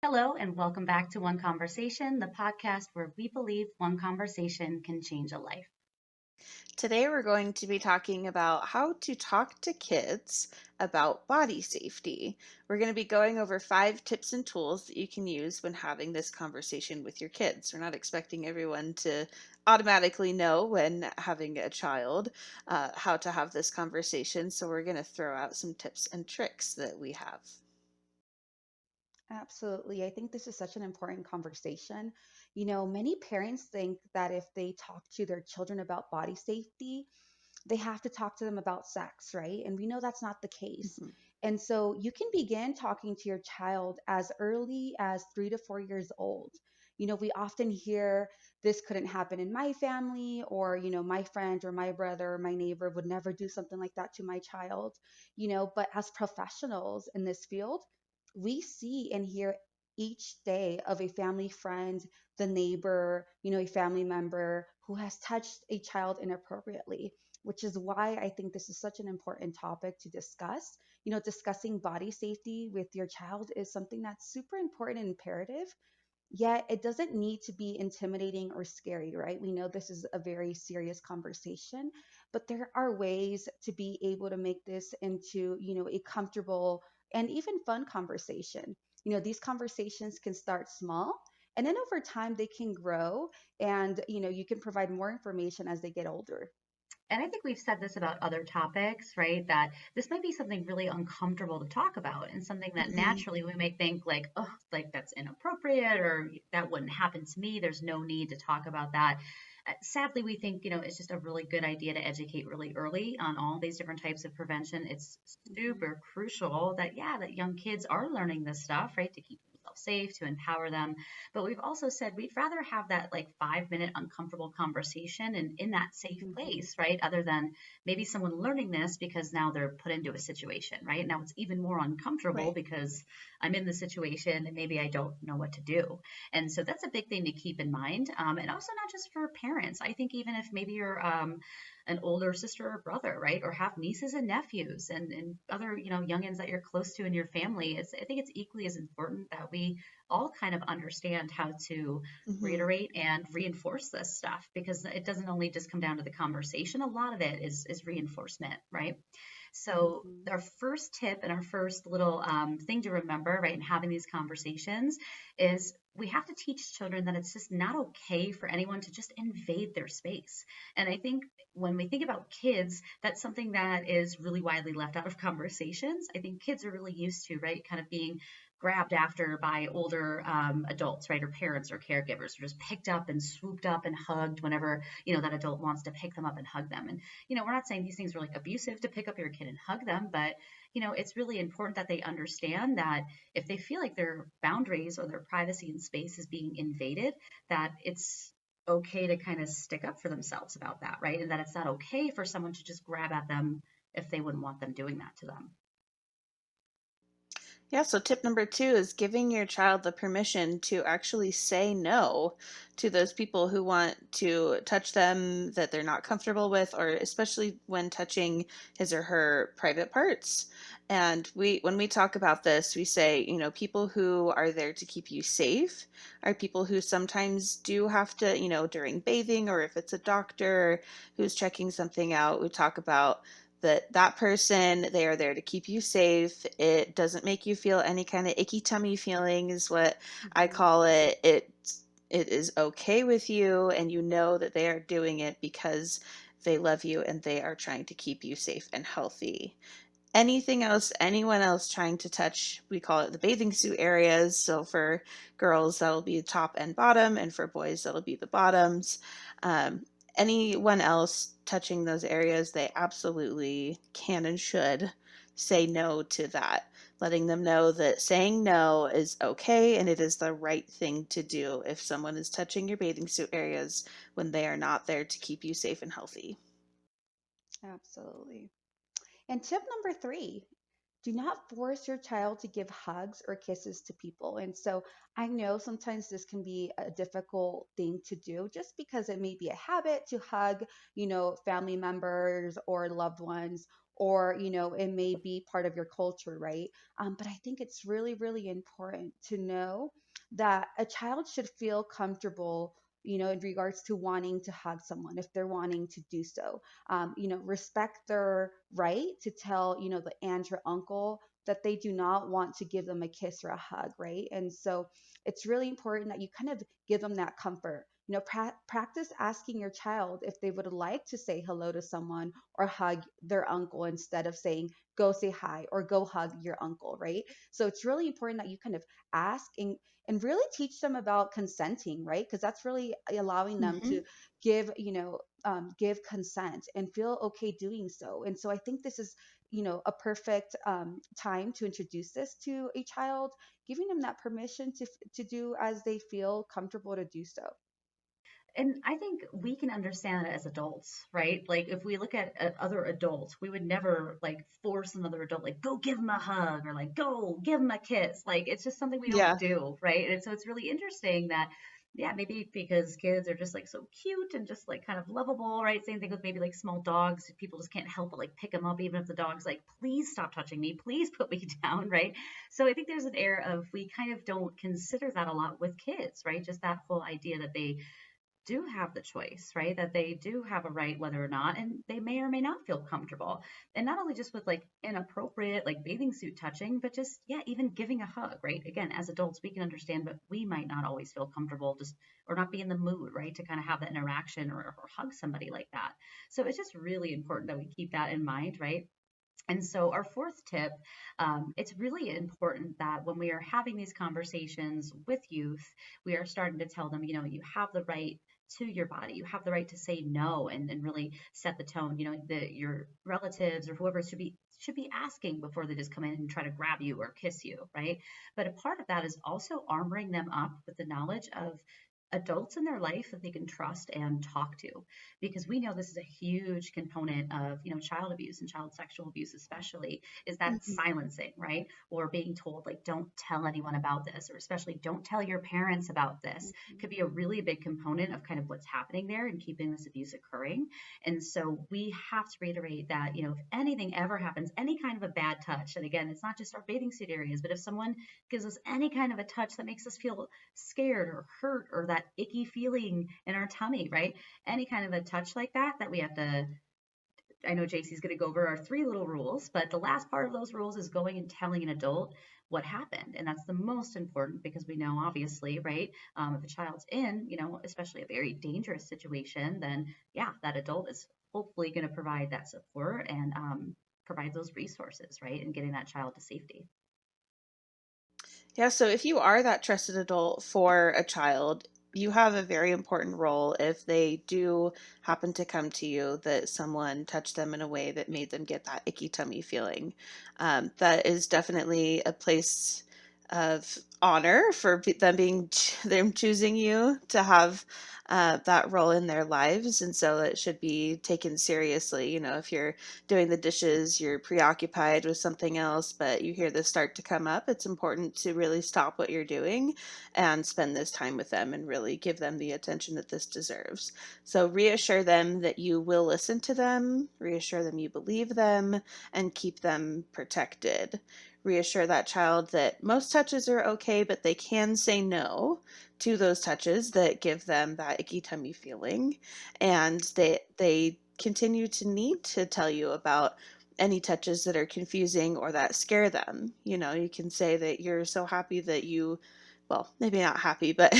Hello, and welcome back to One Conversation, the podcast where we believe one conversation can change a life. Today, we're going to be talking about how to talk to kids about body safety. We're going to be going over 5 tips and tools that you can use when having this conversation with your kids. We're not expecting everyone to automatically know when having a child how to have this conversation. So, we're going to throw out some tips and tricks that we have. Absolutely. I think this is such an important conversation. Many parents think that if they talk to their children about body safety, they have to talk to them about sex, right? And we know that's not the case. Mhm. And so you can begin talking to your child as early as 3 to 4 years old. We often hear this couldn't happen in my family, or, my friend or my brother or my neighbor would never do something like that to my child, but as professionals in this field, we see and hear each day of a family friend, the neighbor, a family member who has touched a child inappropriately, which is why I think this is such an important topic to discuss. Discussing body safety with your child is something that's super important and imperative, yet it doesn't need to be intimidating or scary, right? We know this is a very serious conversation, but there are ways to be able to make this into, a comfortable and even fun conversation. These conversations can start small, and then over time they can grow, and you can provide more information as they get older. And I think we've said this about other topics, right? That this might be something really uncomfortable to talk about and something that Mhm. naturally we may think like, oh, like that's inappropriate or that wouldn't happen to me. There's no need to talk about that. Sadly, we think, it's just a really good idea to educate really early on all these different types of prevention. It's Mhm. super crucial that, yeah, that young kids are learning this stuff, right? To keep themselves safe, to empower them. But we've also said we'd rather have that like 5 minute uncomfortable conversation and in that safe Mhm. place, right? Other than maybe someone learning this because now they're put into a situation, right? Now it's even more uncomfortable Right. because I'm in the situation and maybe I don't know what to do. And so that's a big thing to keep in mind. And also not just for parents. I think even if maybe you're an older sister or brother, right? Or have nieces and nephews and other, youngins that you're close to in your family. I think it's equally as important that we all kind of understand how to Mhm. reiterate and reinforce this stuff because it doesn't only just come down to the conversation. A lot of it is reinforcement, right? So Mhm. our first tip and our first little thing to remember, right, in having these conversations is we have to teach children that it's just not okay for anyone to just invade their space. And I think when we think about kids, that's something that is really widely left out of conversations. I think kids are really used to, right, kind of being grabbed after by older adults, right, or parents or caregivers, or just picked up and swooped up and hugged whenever that adult wants to pick them up and hug them. And we're not saying these things are like abusive to pick up your kid and hug them, but it's really important that they understand that if they feel like their boundaries or their privacy and space is being invaded, that it's okay to kind of stick up for themselves about that, right? And that it's not okay for someone to just grab at them if they wouldn't want them doing that to them. Yeah, so tip number 2 is giving your child the permission to actually say no to those people who want to touch them that they're not comfortable with, or especially when touching his or her private parts. And when we talk about this, we say, people who are there to keep you safe are people who sometimes do have to, during bathing, or if it's a doctor who's checking something out, we talk about that person, they are there to keep you safe. It doesn't make you feel any kind of icky tummy feeling, is what I Mhm. call it is okay with you, and you know that they are doing it because they love you and they are trying to keep you safe and healthy. Anything else, anyone else trying to touch, we call it the bathing suit areas. So for girls, that'll be top and bottom, and for boys, that'll be the bottoms. Um, Anyone else touching those areas, they absolutely can and should say no to that, letting them know that saying no is okay and it is the right thing to do if someone is touching your bathing suit areas when they are not there to keep you safe and healthy. Absolutely. And tip number three, do not force your child to give hugs or kisses to people. And so I know sometimes this can be a difficult thing to do just because it may be a habit to hug, family members or loved ones. or it may be part of your culture, right? But I think it's really, really important to know that a child should feel comfortable, in regards to wanting to hug someone if they're wanting to do so. Respect their right to tell, the aunt or uncle that they do not want to give them a kiss or a hug, right? And so it's really important that you kind of give them that comfort. Practice asking your child if they would like to say hello to someone or hug their uncle instead of saying, go say hi or go hug your uncle, right? So it's really important that you kind of ask and really teach them about consenting, right? Because that's really allowing them Hmm. to give, give consent and feel okay doing so. And so I think this is, a perfect time to introduce this to a child, giving them that permission to do as they feel comfortable to do so. And I think we can understand it as adults, right? Like if we look at other adults, we would never like force another adult, like go give them a hug or like go give them a kiss. Like it's just something we don't Yeah. do, right? And so it's really interesting that, yeah, maybe because kids are just like so cute and just like kind of lovable, right? Same thing with maybe like small dogs. People just can't help but like pick them up, even if the dog's like, please stop touching me, please put me down, right? So I think there's an air of we kind of don't consider that a lot with kids, right? Just that whole idea that they do have the choice, right? That they do have a right whether or not, and they may or may not feel comfortable. And not only just with like inappropriate, like bathing suit touching, but just, yeah, even giving a hug, right? Again, as adults, we can understand, but we might not always feel comfortable just or not be in the mood, right? To kind of have that interaction or hug somebody like that. So it's just really important that we keep that in mind, right? And so, our fourth tip, it's really important that when we are having these conversations with youth, we are starting to tell them, you have the right to your body. You have the right to say no and really set the tone. That your relatives or whoever should be asking before they just come in and try to grab you or kiss you, right? But a part of that is also armoring them up with the knowledge of adults in their life that they can trust and talk to, because we know this is a huge component of child abuse and child sexual abuse, especially, is that Mhm, silencing, right? Or being told like don't tell anyone about this, or especially don't tell your parents about this, mhm, could be a really big component of kind of what's happening there and keeping this abuse occurring. And so we have to reiterate that if anything ever happens, any kind of a bad touch, and again, it's not just our bathing suit areas, but if someone gives us any kind of a touch that makes us feel scared or hurt or that icky feeling in our tummy, right? Any kind of a touch like that, that we have to. I know JC's going to go over our three little rules, but the last part of those rules is going and telling an adult what happened. And that's the most important because we know, obviously, right? If a child's in, especially a very dangerous situation, then yeah, that adult is hopefully going to provide that support and provide those resources, right? And getting that child to safety. Yeah, so if you are that trusted adult for a child, you have a very important role if they do happen to come to you that someone touched them in a way that made them get that icky tummy feeling. That is definitely a place of honor for them them choosing you to have that role in their lives, and so it should be taken seriously. If you're doing the dishes, you're preoccupied with something else, but you hear this start to come up, it's important to really stop what you're doing and spend this time with them and really give them the attention that this deserves. So reassure them that you will listen to them, reassure them you believe them, and keep them protected. Reassure that child that most touches are okay, but they can say no to those touches that give them that icky tummy feeling, and they continue to need to tell you about any touches that are confusing or that scare them. You can say that you're so happy that well, maybe not happy, but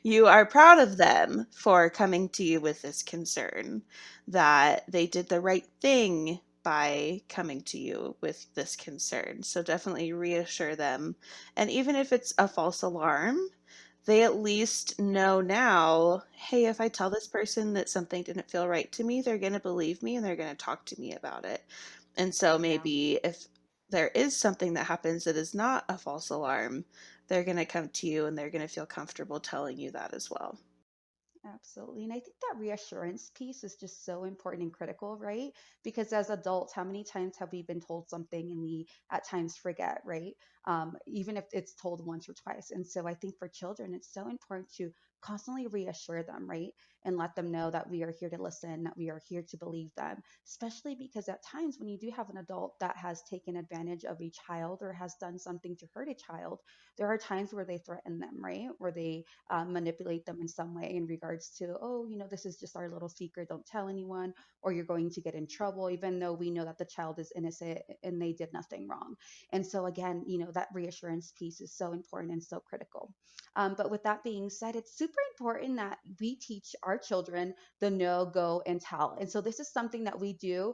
you are proud of them for coming to you with this concern, that they did the right thing by coming to you with this concern. So definitely reassure them. And even if it's a false alarm, they at least know now, hey, if I tell this person that something didn't feel right to me, they're going to believe me and they're going to talk to me about it. And so Yeah. maybe if there is something that happens that is not a false alarm, they're going to come to you and they're going to feel comfortable telling you that as well. absolutely. And I think that reassurance piece is just so important and critical, right? Because as adults, how many times have we been told something and we at times forget, right? Even if it's told once or twice. And so I think for children, it's so important to constantly reassure them, right? And let them know that we are here to listen, that we are here to believe them, especially because at times when you do have an adult that has taken advantage of a child or has done something to hurt a child, there are times where they threaten them, right? Where they manipulate them in some way in regards to, oh, this is just our little secret, don't tell anyone, or you're going to get in trouble, even though we know that the child is innocent and they did nothing wrong. And so, again, that reassurance piece is so important and so critical. But with that being said, it's super important that we teach our children the know, go, and tell. And so, this is something that we do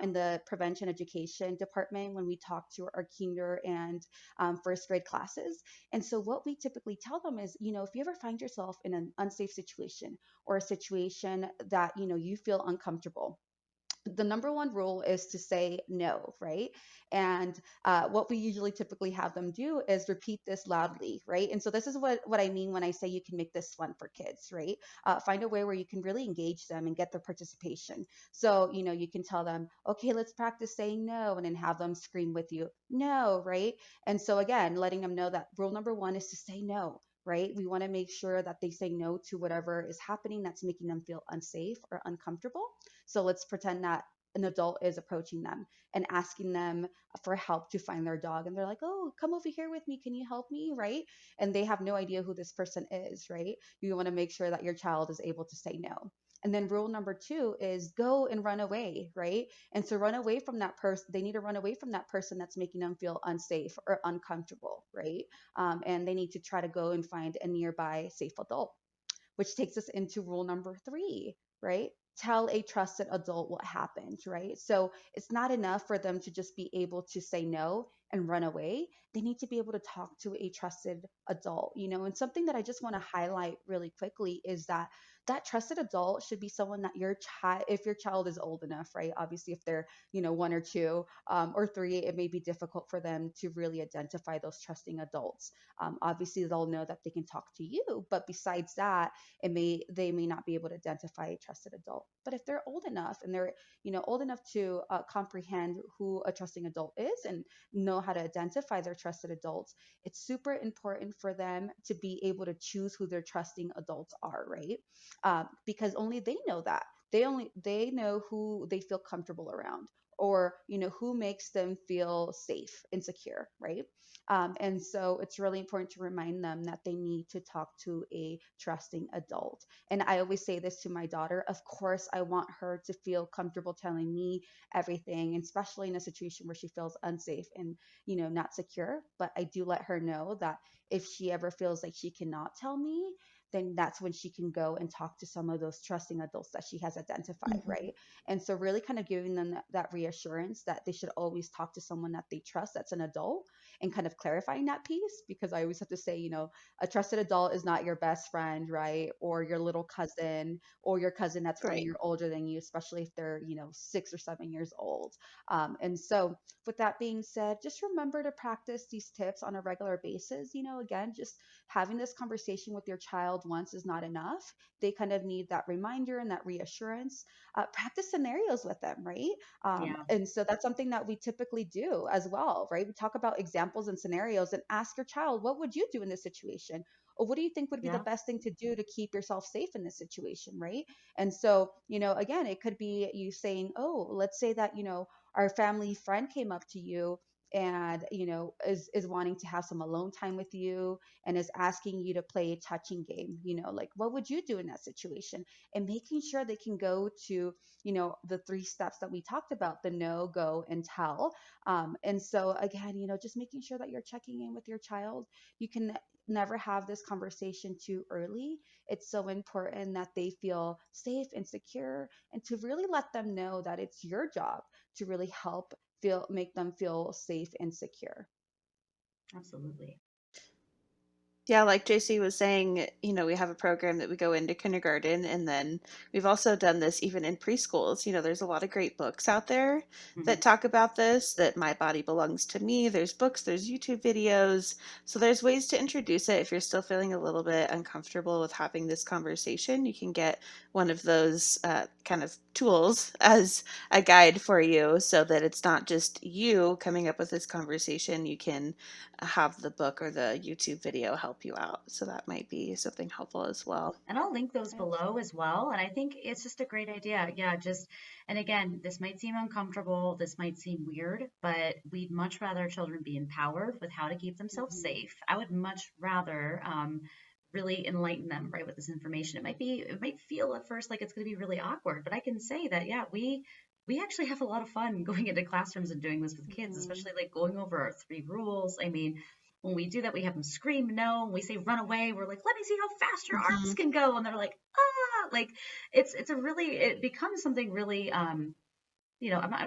in the prevention education department when we talk to our kinder and first grade classes. And so, what we typically tell them is, if you ever find yourself in an unsafe situation or a situation that, you feel uncomfortable, the number one rule is to say no, right? And what we usually typically have them do is repeat this loudly, right? And so this is what I mean when I say you can make this fun for kids, right? Find a way where you can really engage them and get their participation. So, you can tell them, okay, let's practice saying no, and then have them scream with you, no, right? And so, again, letting them know that rule number one is to say no. Right? We want to make sure that they say no to whatever is happening that's making them feel unsafe or uncomfortable. So let's pretend that an adult is approaching them and asking them for help to find their dog. And they're like, oh, come over here with me. Can you help me? Right? And they have no idea who this person is, right? You want to make sure that your child is able to say no. And then rule number two is go and run away, right? And to run away from that person, they need to run away from that person that's making them feel unsafe or uncomfortable, right? And they need to try to go and find a nearby safe adult, which takes us into rule number three, right? Tell a trusted adult what happened, right? So it's not enough for them to just be able to say no and run away. They need to be able to talk to a trusted adult, and something that I just want to highlight really quickly is that that trusted adult should be someone that your child, if your child is old enough, right? Obviously, if they're, one or two or three, it may be difficult for them to really identify those trusting adults. Obviously, they'll know that they can talk to you, but besides that, they may not be able to identify a trusted adult. But if they're old enough and they're old enough to comprehend who a trusting adult is and know how to identify their trusted adults, it's super important for them to be able to choose who their trusting adults are, right? Because only they know that. They know who they feel comfortable around, or who makes them feel safe and secure, right? And so it's really important to remind them that they need to talk to a trusting adult. And I always say this to my daughter, of course I want her to feel comfortable telling me everything, and especially in a situation where she feels unsafe and not secure. But I do let her know that if she ever feels like she cannot tell me, then that's when she can go and talk to some of those trusting adults that she has identified, Mhm. right? And so really kind of giving them that reassurance that they should always talk to someone that they trust, that's an adult, and kind of clarifying that piece, because I always have to say, a trusted adult is not your best friend, right? Or your little cousin, or your cousin that's 1 year Right. older than you, especially if they're, 6 or 7 years old. And so, with that being said, just remember to practice these tips on a regular basis. Again, just having this conversation with your child once is not enough. They kind of need that reminder and that reassurance. Practice scenarios with them, right? Yeah. And so that's something that we typically do as well, right? We talk about examples and scenarios and ask your child, what would you do in this situation? Or what do you think would be the Yeah. best thing to do to keep yourself safe in this situation, right? And so, again, it could be you saying, oh, let's say that, our family friend came up to you and is wanting to have some alone time with you and is asking you to play a touching game, like what would you do in that situation? And making sure they can go to the three steps that we talked about: the know, go, and tell. And so again, just making sure that you're checking in with your child. You can never have this conversation too early. It's so important that they feel safe and secure, and to really let them know that it's your job to really help make them feel safe and secure. Absolutely. Yeah, like JC was saying, we have a program that we go into kindergarten, and then we've also done this even in preschools. There's a lot of great books out there Hmm. that talk about this, that My Body Belongs to Me. There's books, there's YouTube videos. So there's ways to introduce it if you're still feeling a little bit uncomfortable with having this conversation. You can get one of those kind of tools as a guide for you so that it's not just you coming up with this conversation. You can have the book or the YouTube video help help you out. So that might be something helpful as well. And I'll link those below as Absolutely. well. And I think it's just a great idea. Yeah, just, and again, this might seem uncomfortable, this might seem weird, but we'd much rather children be empowered with how to keep themselves Hmm. safe. I would much rather really enlighten them, right, with this information. It might feel at first like it's going to be really awkward, but I can say that, yeah, we actually have a lot of fun going into classrooms and doing this with kids, Hmm. especially like going over our three rules. I mean, when we do that, we have them scream no. When we say run away, we're like, let me see how fast your arms Hmm. can go. And they're like, ah, like it's a really, it becomes something really I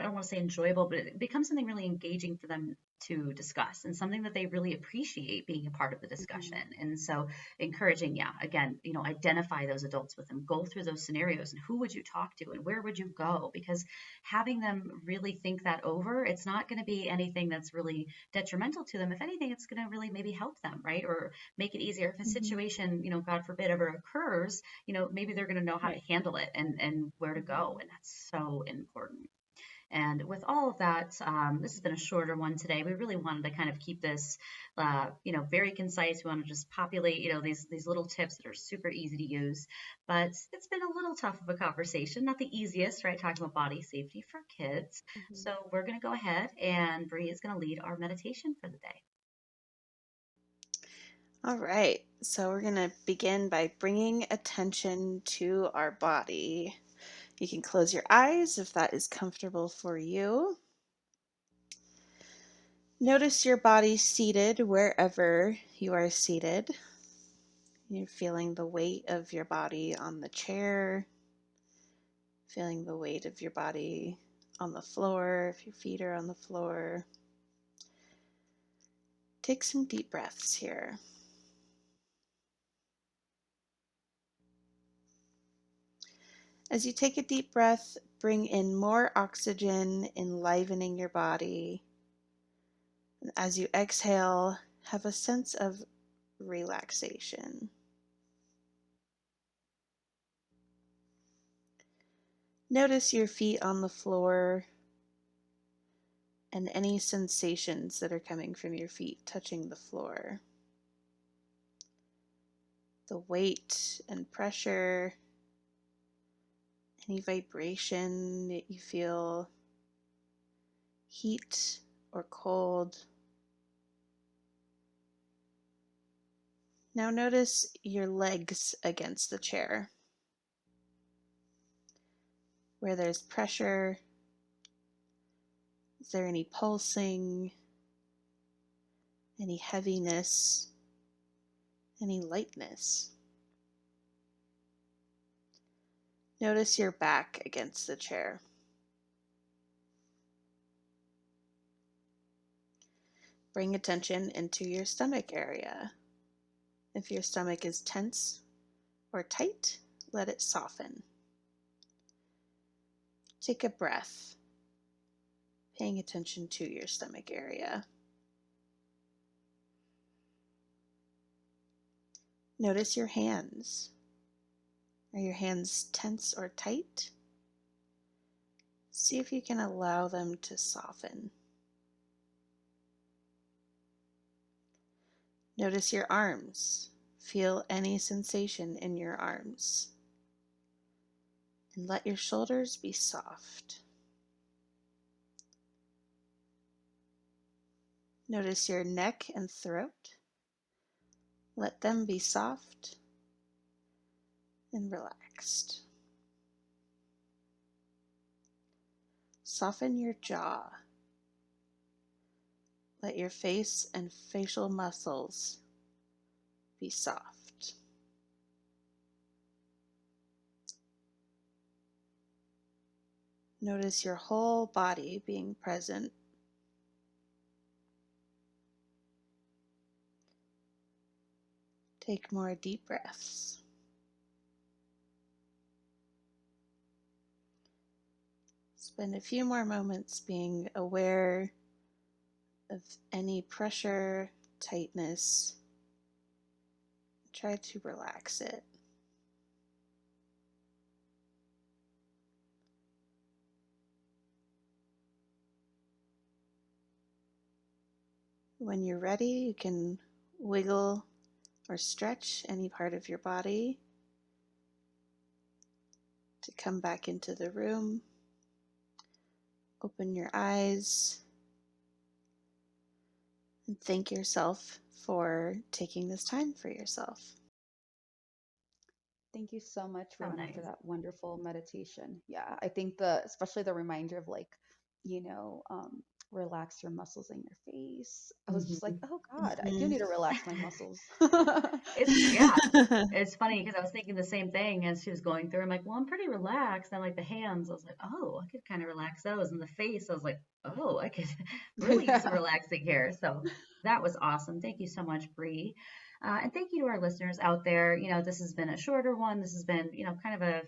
don't want to say enjoyable, but it becomes something really engaging for them to discuss and something that they really appreciate being a part of the discussion. Hmm. And so encouraging, yeah, again, identify those adults with them, go through those scenarios and who would you talk to and where would you go? Because having them really think that over, it's not going to be anything that's really detrimental to them. If anything, it's going to really maybe help them, right? Or make it easier. If a Hmm. situation, God forbid, ever occurs, maybe they're going to know how to Right. handle it and where to go. Hmm. And that's so important. And with all of that, this has been a shorter one today. We really wanted to kind of keep this, very concise. We want to just populate, these little tips that are super easy to use. But it's been a little tough of a conversation, not the easiest, right? Talking about body safety for kids. Hmm. So we're going to go ahead, and Bree is going to lead our meditation for the day. All right. So we're going to begin by bringing attention to our body. You can close your eyes if that is comfortable for you. Notice your body seated wherever you are seated. You're feeling the weight of your body on the chair, feeling the weight of your body on the floor, if your feet are on the floor. Take some deep breaths here. As you take a deep breath, bring in more oxygen, enlivening your body. And as you exhale, have a sense of relaxation. Notice your feet on the floor and any sensations that are coming from your feet touching the floor. The weight and pressure, any vibration that you feel, heat or cold. Now notice your legs against the chair. Where there's pressure, is there any pulsing, any heaviness, any lightness? Notice your back against the chair. Bring attention into your stomach area. If your stomach is tense or tight, let it soften. Take a breath, paying attention to your stomach area. Notice your hands. Are your hands tense or tight? See if you can allow them to soften. Notice your arms. Feel any sensation in your arms. And let your shoulders be soft. Notice your neck and throat. Let them be soft and relaxed. Soften your jaw. Let your face and facial muscles be soft. Notice your whole body being present. Take more deep breaths. Spend a few more moments being aware of any pressure, tightness. Try to relax it. When you're ready, you can wiggle or stretch any part of your body to come back into the room. Open your eyes and thank yourself for taking this time for yourself. Thank you so much, So Rowan, for nice. that wonderful meditation. Yeah, I think the especially the reminder of like, you know, relax your muscles in your face. I was just like, Hmm. oh God, I do Mhm. need to relax my muscles. It's yeah. It's funny because I was thinking the same thing as she was going through. I'm like, well, I'm pretty relaxed. And like the hands, I was like, oh, I could kind of relax those. And the face, I was like, oh, I could really use some Yeah. relaxing here. So that was awesome. Thank you so much, Bree. And thank you to our listeners out there. This has been a shorter one. This has been, kind of a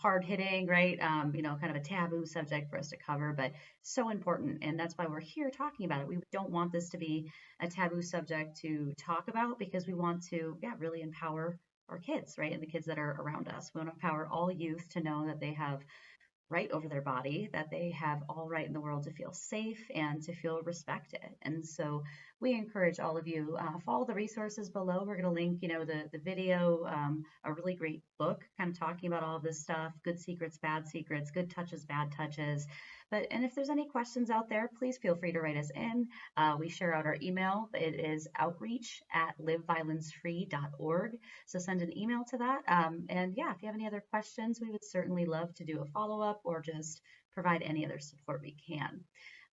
hard hitting, right? Kind of a taboo subject for us to cover, but so important. And that's why we're here talking about it. We don't want this to be a taboo subject to talk about because we want to, yeah, really empower our kids, right? And the kids that are around us. We want to empower all youth to know that they have right over their body, that they have all right in the world to feel safe and to feel respected. And so we encourage all of you follow the resources below. We're going to link, the video, a really great book, kind of talking about all of this stuff: good secrets, bad secrets, good touches, bad touches. And if there's any questions out there, please feel free to write us in. We share out our email. It is outreach@liveviolencefree.org. So send an email to that. And yeah, if you have any other questions, we would certainly love to do a follow up or just provide any other support we can.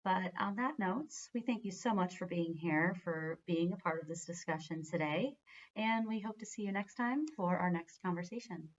But on that note, we thank you so much for being here, for being a part of this discussion today. And we hope to see you next time for our next conversation.